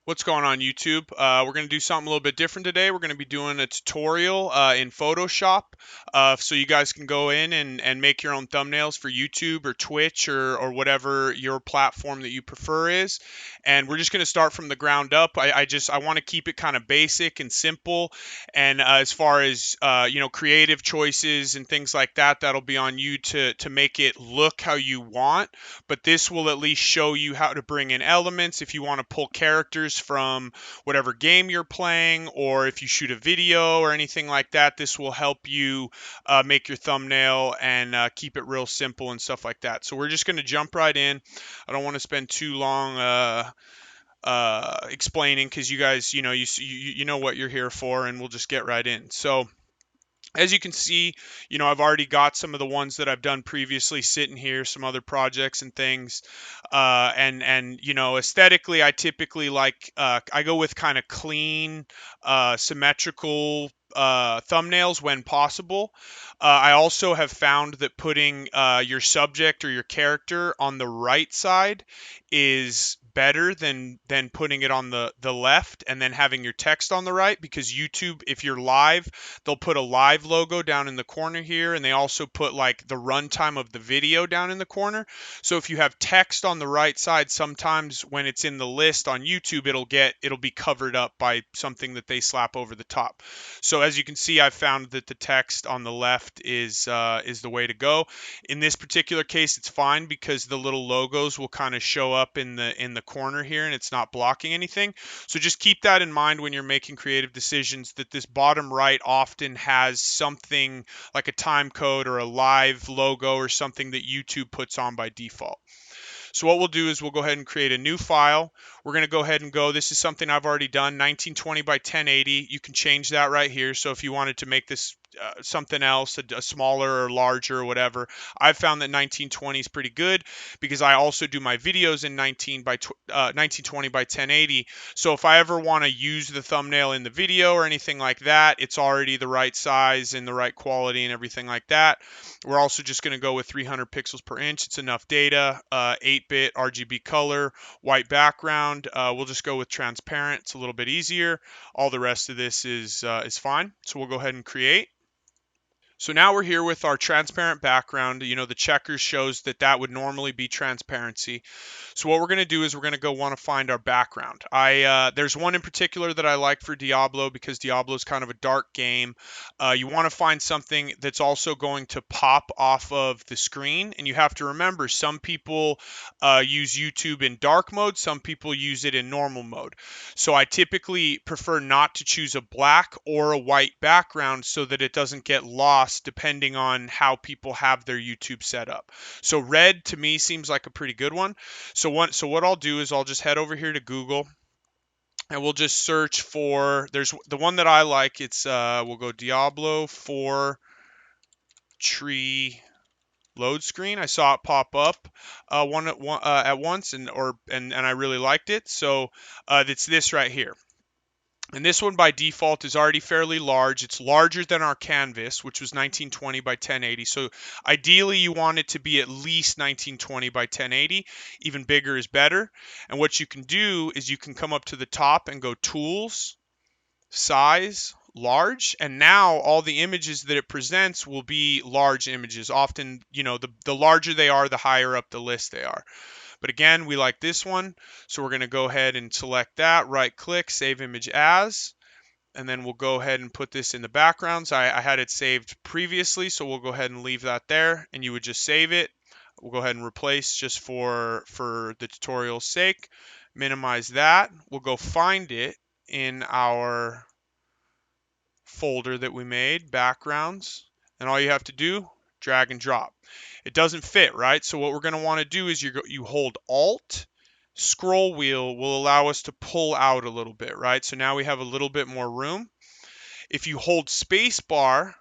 What's going on YouTube? We're going to do something a little bit different today. We're going to be doing a tutorial in Photoshop so you guys can go in and make your own thumbnails for YouTube or Twitch or whatever your platform that you prefer is. And we're just going to start from the ground up. I want to keep it kind of basic and simple. And as far as creative choices and things like that, that'll be on you to make it look how you want. But this will at least show you how to bring in elements if you want to pull characters from whatever game you're playing, or if you shoot a video or anything like that. This will help you make your thumbnail and keep it real simple and stuff like that. So we're just going to jump right in. I don't want to spend too long explaining, because you guys, you know what you're here for, and we'll just get right in. So as you can see, I've already got some of the ones that I've done previously sitting here, some other projects and things. And aesthetically, I typically I go with kind of clean, symmetrical thumbnails when possible. I also have found that putting your subject or your character on the right side is better than putting it on the left and then having your text on the right, because YouTube, if you're live, they'll put a live logo down in the corner here, and they also put like the runtime of the video down in the corner. So if you have text on the right side, sometimes when it's in the list on YouTube, it'll be covered up by something that they slap over the top. So as you can see, I've found that the text on the left is the way to go. In this particular case, it's fine because the little logos will kind of show up in the corner here, and it's not blocking anything. So just keep that in mind when you're making creative decisions, that this bottom right often has something like a time code or a live logo or something that YouTube puts on by default. So what we'll do is we'll go ahead and create a new file. We're going to go ahead and this is something I've already done, 1920 by 1080. You can change that right here. So if you wanted to make this something else, a smaller or larger or whatever, I've found that 1920 is pretty good, because I also do my videos in 1920 by 1080. So if I ever want to use the thumbnail in the video or anything like that, it's already the right size and the right quality and everything like that. We're also just going to go with 300 pixels per inch. It's enough data. 8-bit RGB color, white background. We'll just go with transparent. It's a little bit easier. All the rest of this is fine. So we'll go ahead and create. So now we're here with our transparent background. The checkers shows that would normally be transparency. So what we're going to do is we're going to go want to find our background. There's one in particular that I like for Diablo, because Diablo is kind of a dark game. You want to find something that's also going to pop off of the screen, and you have to remember, some people use YouTube in dark mode, some people use it in normal mode. So I typically prefer not to choose a black or a white background, so that it doesn't get lost depending on how people have their YouTube set up. So red to me seems like a pretty good one. So what I'll do is I'll just head over here to Google, and we'll just search for, there's the one that I like. It's we'll go Diablo 4 tree load screen. I saw it pop up at once, and I really liked it. So it's this right here. And this one by default is already fairly large. It's larger than our canvas, which was 1920 by 1080. So ideally you want it to be at least 1920 by 1080. Even bigger is better. And what you can do is you can come up to the top and go Tools, Size, Large. And now all the images that it presents will be large images. Often, the larger they are, the higher up the list they are. But again, we like this one, so we're going to go ahead and select that, right click, save image as, and then we'll go ahead and put this in the backgrounds. I had it saved previously, so we'll go ahead and leave that there, and you would just save it. We'll go ahead and replace just for the tutorial's sake. Minimize that. We'll go find it in our folder that we made, backgrounds, and all you have to do, drag and drop. It doesn't fit, right? So what we're going to want to do is you hold Alt, scroll wheel will allow us to pull out a little bit, right? So now we have a little bit more room. If you hold space bar,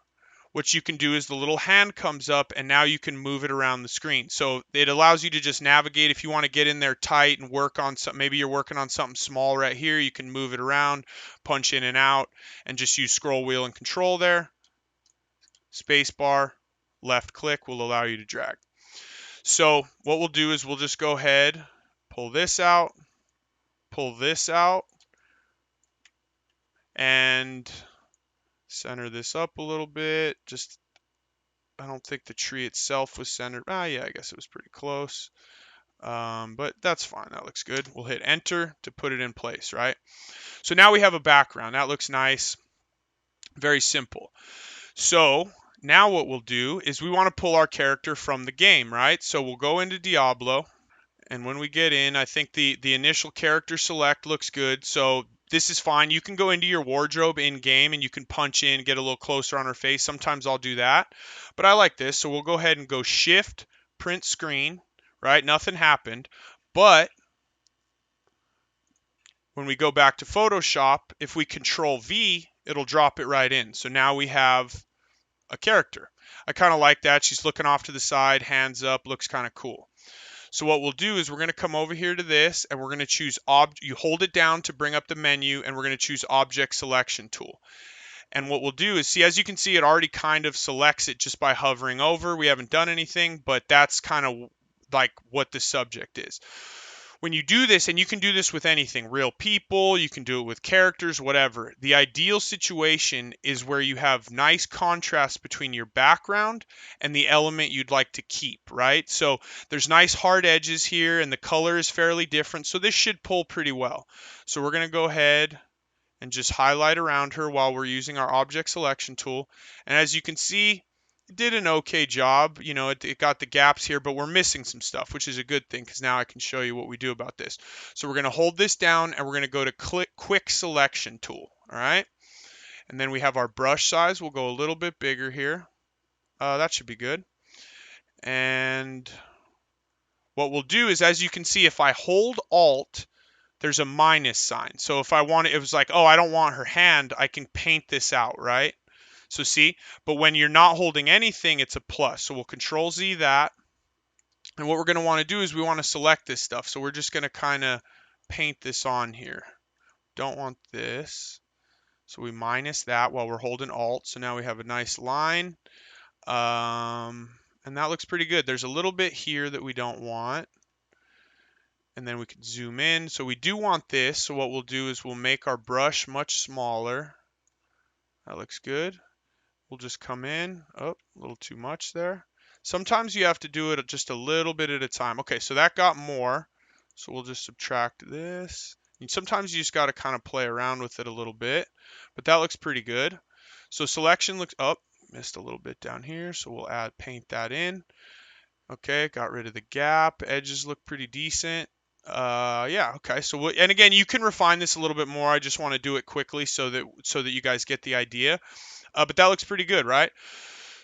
what you can do is the little hand comes up, and now you can move it around the screen. So it allows you to just navigate. If you want to get in there tight and work on something, maybe you're working on something small right here, you can move it around, punch in and out, and just use scroll wheel and control there. Space bar, left click will allow you to drag. So what we'll do is we'll just go ahead, pull this out, pull this out and center this up a little bit. Just, I don't think the tree itself was centered. Yeah, I guess it was pretty close. But that's fine. That looks good. We'll hit enter to put it in place, right? So now we have a background. That looks nice. Very simple. So now what we'll do is we want to pull our character from the game, right? So we'll go into Diablo. And when we get in, I think the initial character select looks good. So this is fine. You can go into your wardrobe in game and you can punch in, get a little closer on her face. Sometimes I'll do that, but I like this. So we'll go ahead and go shift, print screen, right? Nothing happened. But when we go back to Photoshop, if we control V, it'll drop it right in. So now we have a character. I kind of like that. She's looking off to the side, hands up, looks kind of cool. So what we'll do is we're going to come over here to this and we're going to choose you hold it down to bring up the menu and we're going to choose object selection tool. And what we'll do is see, as you can see, it already kind of selects it just by hovering over. We haven't done anything, but that's kind of like what the subject is. When you do this, and you can do this with anything, real people, you can do it with characters, whatever. The ideal situation is where you have nice contrast between your background and the element you'd like to keep, right? So there's nice hard edges here and the color is fairly different. So this should pull pretty well. So we're going to go ahead and just highlight around her while we're using our object selection tool. And as you can see, it did an okay job. You know, it got the gaps here, but we're missing some stuff, which is a good thing because now I can show you what we do about this. So we're going to hold this down and we're going to go to quick selection tool. All right. And then we have our brush size. We'll go a little bit bigger here. That should be good. And what we'll do is, as you can see, if I hold Alt, there's a minus sign. So if I want it was like, oh, I don't want her hand, I can paint this out, right? So see, but when you're not holding anything, it's a plus. So we'll Control Z that. And what we're going to want to do is we want to select this stuff. So we're just going to kind of paint this on here. Don't want this. So we minus that while we're holding Alt. So now we have a nice line. And that looks pretty good. There's a little bit here that we don't want. And then we can zoom in. So we do want this. So what we'll do is we'll make our brush much smaller. That looks good. We'll just come in. Oh, a little too much there. Sometimes you have to do it just a little bit at a time. Okay, so that got more. So we'll just subtract this. And sometimes you just got to kind of play around with it a little bit. But that looks pretty good. So selection looks up. Missed a little bit down here. So we'll paint that in. Okay, got rid of the gap. Edges look pretty decent. Yeah, okay. So and again, you can refine this a little bit more. I just want to do it quickly so that you guys get the idea. But that looks pretty good, right?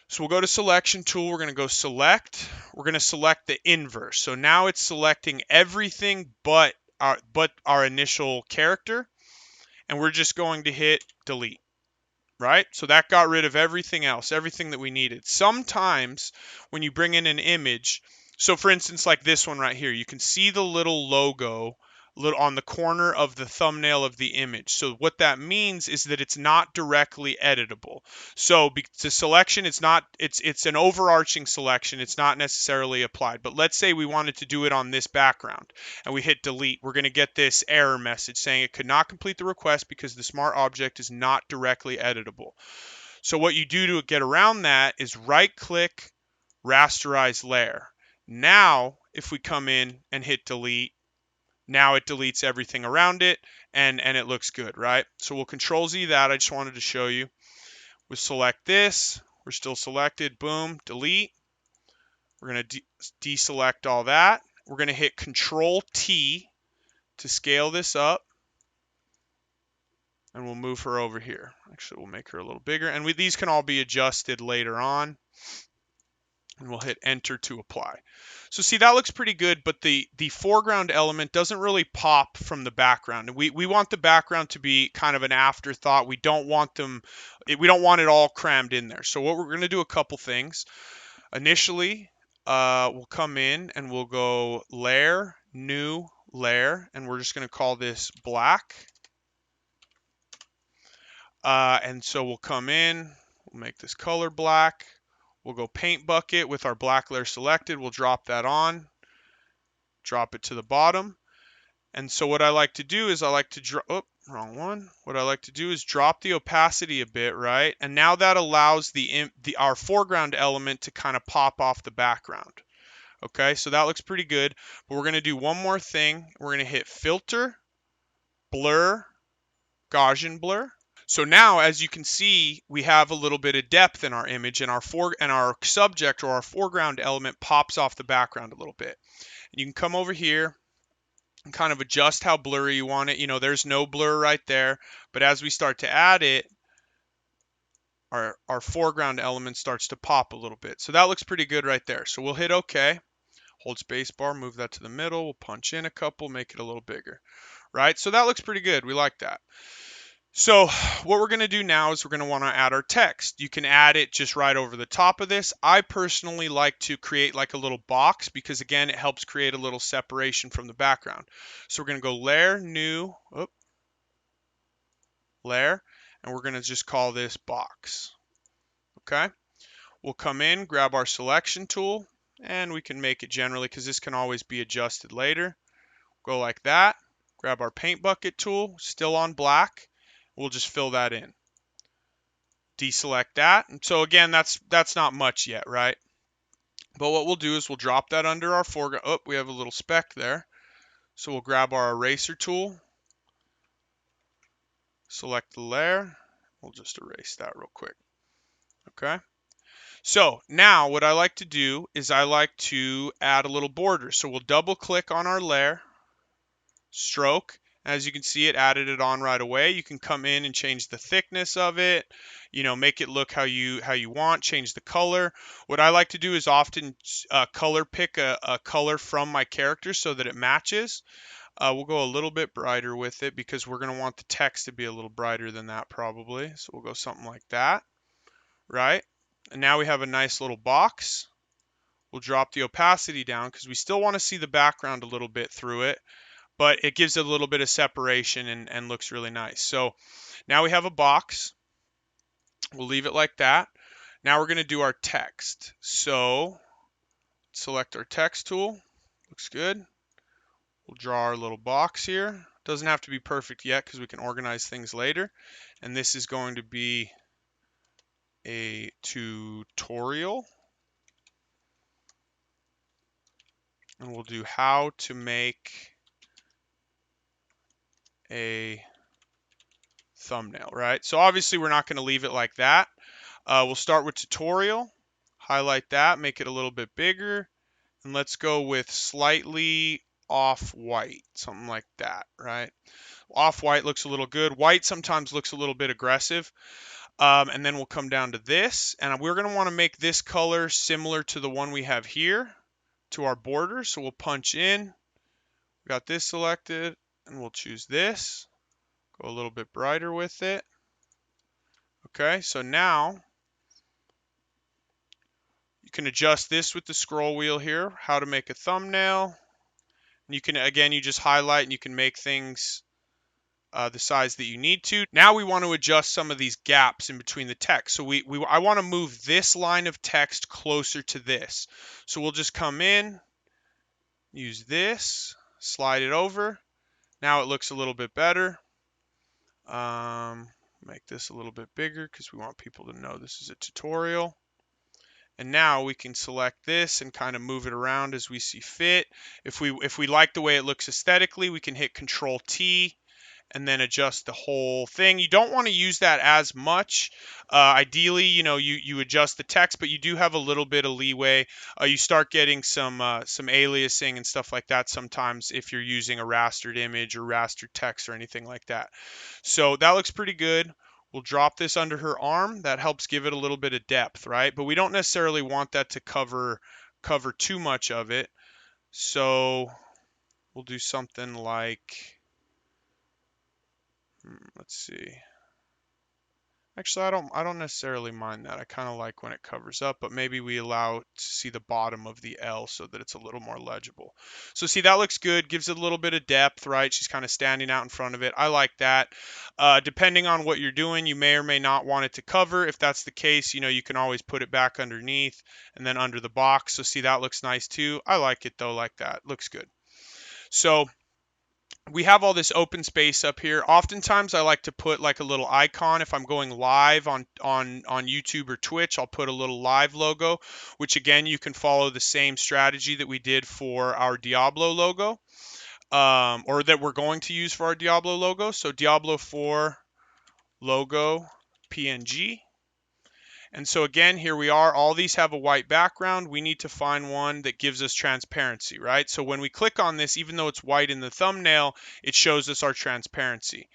So we'll go to selection tool. We're going to go select. We're going to select the inverse. So now it's selecting everything but our initial character. And we're just going to hit delete. Right? So that got rid of everything else, everything that we needed. Sometimes when you bring in an image, so for instance, like this one right here, you can see the little logo on the corner of the thumbnail of the image. So what that means is that it's not directly editable. So the selection, it's an overarching selection. It's not necessarily applied. But let's say we wanted to do it on this background and we hit delete. We're going to get this error message saying it could not complete the request because the smart object is not directly editable. So what you do to get around that is right click, rasterize layer. Now, if we come in and hit delete, now it deletes everything around it and it looks good, right? So we'll Control Z that. I just wanted to show you. We select this. We're still selected. Boom, delete. We're going to deselect all that. We're going to hit Control T to scale this up. And we'll move her over here. Actually, we'll make her a little bigger. And these can all be adjusted later on. And we'll hit enter to apply. So see, that looks pretty good, but the foreground element doesn't really pop from the background. We want the background to be kind of an afterthought. We don't want it all crammed in there. So what we're going to do a couple things. Initially, we'll come in and we'll go layer, new layer, and we're just going to call this black. And so we'll come in, we'll make this color black. We'll go paint bucket with our black layer selected. We'll drop that on, drop it to the bottom. And so what I like to do is I like to drop, oh, wrong one. What I like to do is drop the opacity a bit, right? And now that allows our foreground element to kind of pop off the background. Okay, so that looks pretty good. But we're going to do one more thing. We're going to hit Filter, Blur, Gaussian Blur. So now, as you can see, we have a little bit of depth in our image, and our subject or our foreground element pops off the background a little bit. And you can come over here and kind of adjust how blurry you want it. You know, there's no blur right there, but as we start to add it, our foreground element starts to pop a little bit. So that looks pretty good right there. So we'll hit OK, hold spacebar, move that to the middle, we'll punch in a couple, make it a little bigger, right? So that looks pretty good. We like that. So what we're going to do now is we're going to want to add our text. You can add it just right over the top of this. I personally like to create like a little box because, again, it helps create a little separation from the background. So we're going to go Layer, New, Layer, and we're going to just call this Box. Okay. We'll come in, grab our selection tool, and we can make it generally because this can always be adjusted later. Go like that. Grab our paint bucket tool, still on black. We'll just fill that in. Deselect that. And so again, that's not much yet, right? But what we'll do is we'll drop that under our foreground. Oh, we have a little speck there. So we'll grab our eraser tool, select the layer. We'll just erase that real quick. Okay. So now what I like to do is I like to add a little border. So we'll double click on our layer, stroke. As you can see, it added it on right away. You can come in and change the thickness of it, you know, make it look how you want, change the color. What I like to do is often color pick a color from my character so that it matches. We'll go a little bit brighter with it because we're going to want the text to be a little brighter than that probably. So we'll go something like that, right? And now we have a nice little box. We'll drop the opacity down because we still want to see the background a little bit through it, but it gives it a little bit of separation and looks really nice. So now we have a box. We'll leave it like that. Now we're going to do our text. So select our text tool. Looks good. We'll draw our little box here. Doesn't have to be perfect yet because we can organize things later. And this is going to be a tutorial. And we'll do how to make a thumbnail, right? So obviously we're not going to leave it like that. We'll start with tutorial, highlight that, make it a little bit bigger, and let's go with slightly off-white, something like that, right? Off-white looks a little good. White sometimes looks a little bit aggressive. And then we'll come down to this, and we're going to want to make this color similar to the one we have here, to our border. So we'll punch in. We got this selected, and we'll choose this. Go a little bit brighter with it. Okay, so now you can adjust this with the scroll wheel here, how to make a thumbnail. And you can, again, you just highlight and you can make things the size that you need to. Now we want to adjust some of these gaps in between the text. So I want to move this line of text closer to this. So we'll just come in, use this, slide it over. Now it looks a little bit better. Make this a little bit bigger because we want people to know this is a tutorial. And now we can select this and kind of move it around as we see fit. If we like the way it looks aesthetically, we can hit Control T and then adjust the whole thing. You don't want to use that as much. Ideally, you know, you adjust the text, but you do have a little bit of leeway. You start getting some aliasing and stuff like that sometimes if you're using a rastered image or rastered text or anything like that. So that looks pretty good. We'll drop this under her arm. That helps give it a little bit of depth, right? But we don't necessarily want that to cover too much of it. So we'll do something like, let's see. Actually, I don't necessarily mind that. I kind of like when it covers up, but maybe we allow to see the bottom of the L so that it's a little more legible. So see, that looks good. Gives it a little bit of depth, right? She's kind of standing out in front of it. I like that. Depending on what you're doing, you may or may not want it to cover. If that's the case, you know, you can always put it back underneath and then under the box. So see, that looks nice too. I like it though, like that. Looks good. So we have all this open space up here. Oftentimes I like to put like a little icon if I'm going live on YouTube or Twitch. I'll put a little live logo, which again you can follow the same strategy that we did for our Diablo logo, or that we're going to use for our Diablo logo. So Diablo 4 logo PNG. And so again, here we are. All these have a white background. We need to find one that gives us transparency, right? So when we click on this, even though it's white in the thumbnail, it shows us our transparency.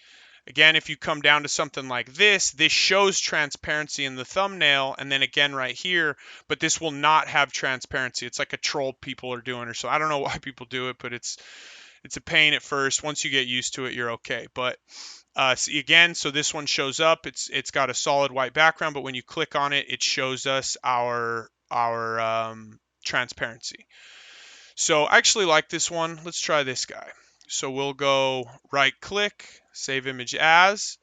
Again, if you come down to something like this shows transparency in the thumbnail, and then again right here, but this will not have transparency. It's like a troll people are doing or so. I don't know why people do it, but it's a pain at first. Once you get used to it, you're okay. But see again, so this one shows up. It's got a solid white background, but when you click on it, it shows us our transparency. So I actually like this one. Let's try this guy. So we'll go right click, save image as.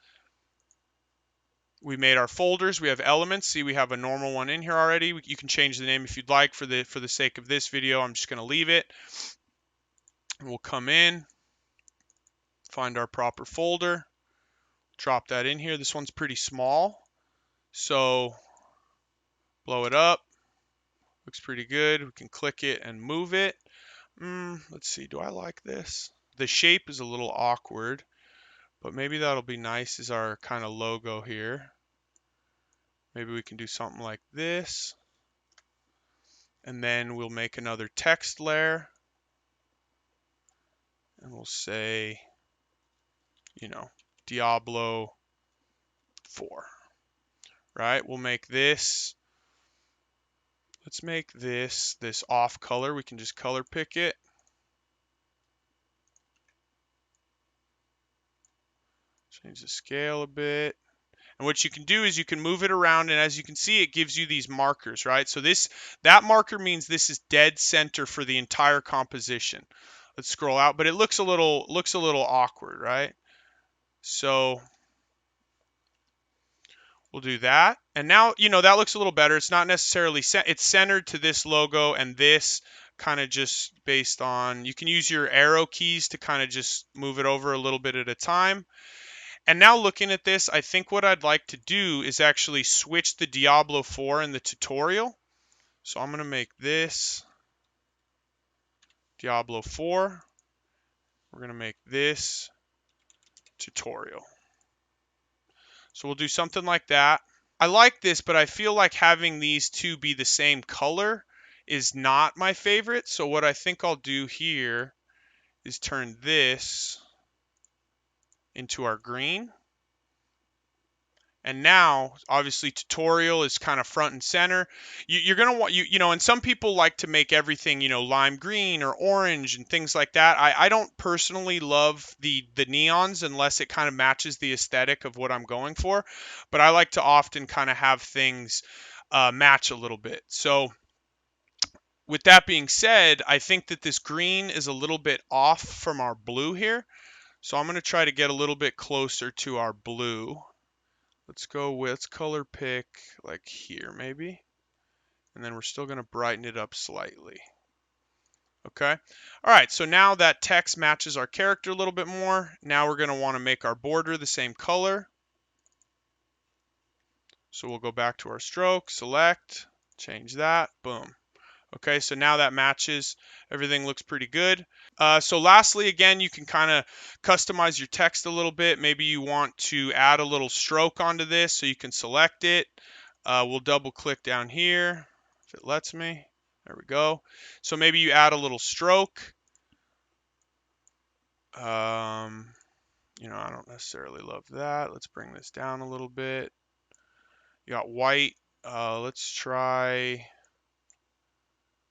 We made our folders. We have elements. See, we have a normal one in here already. You can change the name if you'd like. For the sake of this video, I'm just going to leave it. We'll come in, find our proper folder, drop that in here. This one's pretty small, so blow it up. Looks pretty good. We can click it and move it. Let's see. Do I like this? The shape is a little awkward, but maybe that'll be nice as our kind of logo here. Maybe we can do something like this. And then we'll make another text layer. And we'll say, Diablo 4. Right? We'll make this. Let's make this off color. We can just color pick it. Change the scale a bit. And what you can do is you can move it around, and as you can see, it gives you these markers, right? So that marker means this is dead center for the entire composition. Let's scroll out, but it looks a little awkward, right? So we'll do that. And now, that looks a little better. It's not necessarily it's centered to this logo, and this kind of just based on, you can use your arrow keys to kind of just move it over a little bit at a time. And now looking at this, I think what I'd like to do is actually switch the Diablo 4 in the tutorial. So I'm going to make this Diablo 4. We're going to make this tutorial. So we'll do something like that. I like this, but I feel like having these two be the same color is not my favorite. So what I think I'll do here is turn this into our green. And now, obviously, tutorial is kind of front and center. You're going to want, and some people like to make everything, lime green or orange and things like that. I don't personally love the neons unless it kind of matches the aesthetic of what I'm going for. But I like to often kind of have things match a little bit. So with that being said, I think that this green is a little bit off from our blue here. So I'm going to try to get a little bit closer to our blue. Let's color pick like here maybe. And then we're still going to brighten it up slightly. Okay. All right. So now that text matches our character a little bit more. Now we're going to want to make our border the same color. So we'll go back to our stroke, select, change that, boom. Okay, so now that matches. Everything looks pretty good. So lastly, again, you can kind of customize your text a little bit. Maybe you want to add a little stroke onto this, so you can select it. We'll double click down here if it lets me. There we go. So maybe you add a little stroke. I don't necessarily love that. Let's bring this down a little bit. You got white. Let's try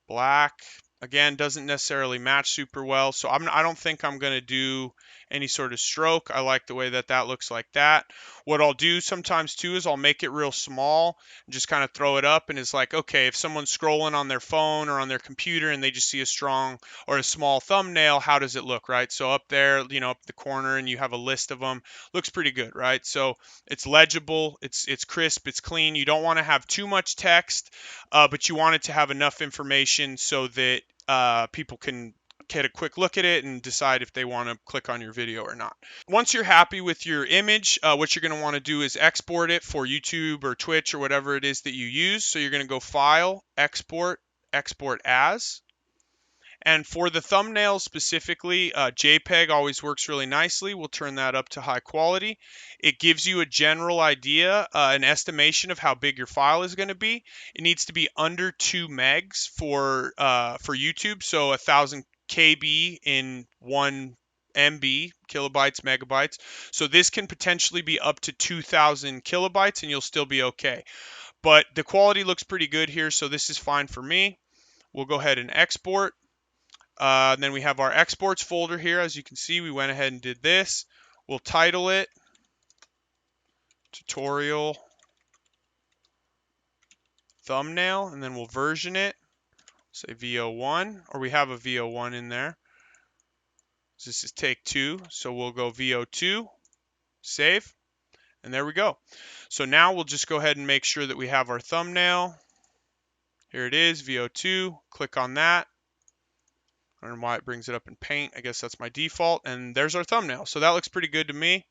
black. Again, doesn't necessarily match super well, so I don't think I'm going to do any sort of stroke. I like the way that looks like that. What I'll do sometimes too is I'll make it real small and just kind of throw it up, and it's like, okay, if someone's scrolling on their phone or on their computer and they just see a strong or a small thumbnail, how does it look, right? So up there, up the corner, and you have a list of them, looks pretty good, right? So it's legible, it's crisp, it's clean. You don't want to have too much text, but you want it to have enough information so that people can get a quick look at it and decide if they want to click on your video or not. Once you're happy with your image, what you're going to want to do is export it for YouTube or Twitch or whatever it is that you use. So you're going to go File, Export, Export As. And for the thumbnails specifically, JPEG always works really nicely. We'll turn that up to high quality. It gives you a general idea, an estimation of how big your file is going to be. It needs to be under 2 megs for YouTube, so 1,000 KB in 1 MB, kilobytes, megabytes. So this can potentially be up to 2,000 kilobytes, and you'll still be okay. But the quality looks pretty good here, so this is fine for me. We'll go ahead and export. And then we have our exports folder here. As you can see, we went ahead and did this. We'll title it tutorial thumbnail, and then we'll version it. Say VO1, or we have a VO1 in there. So this is take 2, so we'll go VO2, save, and there we go. So now we'll just go ahead and make sure that we have our thumbnail. Here it is, VO2, click on that. I don't know why it brings it up in Paint. I guess that's my default. And there's our thumbnail. So that looks pretty good to me.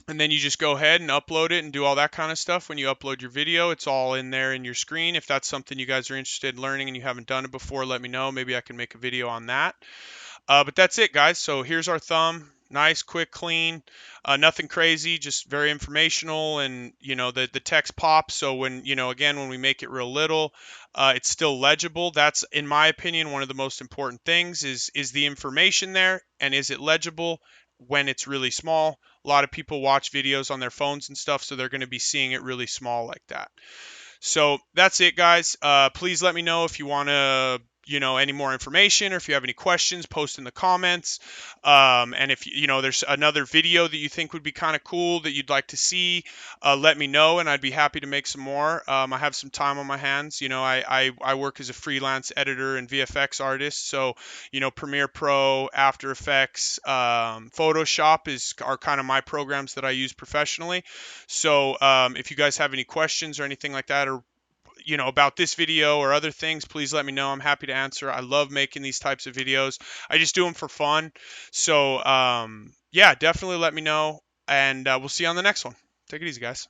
And then you just go ahead and upload it and do all that kind of stuff. When you upload your video, it's all in there in your screen. If that's something you guys are interested in learning and you haven't done it before, let me know. Maybe I can make a video on that. But that's it, guys. So here's our thumb. Nice, quick, clean, nothing crazy, just very informational, and the text pops. So when again, when we make it real little, it's still legible. That's, in my opinion, one of the most important things is the information there, and is it legible when it's really small. A lot of people watch videos on their phones and stuff, so they're going to be seeing it really small like that. So that's it, guys. Please let me know if you want to, any more information, or if you have any questions, post in the comments. And if there's another video that you think would be kind of cool that you'd like to see, let me know, and I'd be happy to make some more. I have some time on my hands. I work as a freelance editor and VFX artist, so Premiere Pro, After Effects, Photoshop are kind of my programs that I use professionally. So if you guys have any questions or anything like that, or about this video or other things, please let me know. I'm happy to answer. I love making these types of videos. I just do them for fun. So yeah, definitely let me know, and we'll see you on the next one. Take it easy, guys.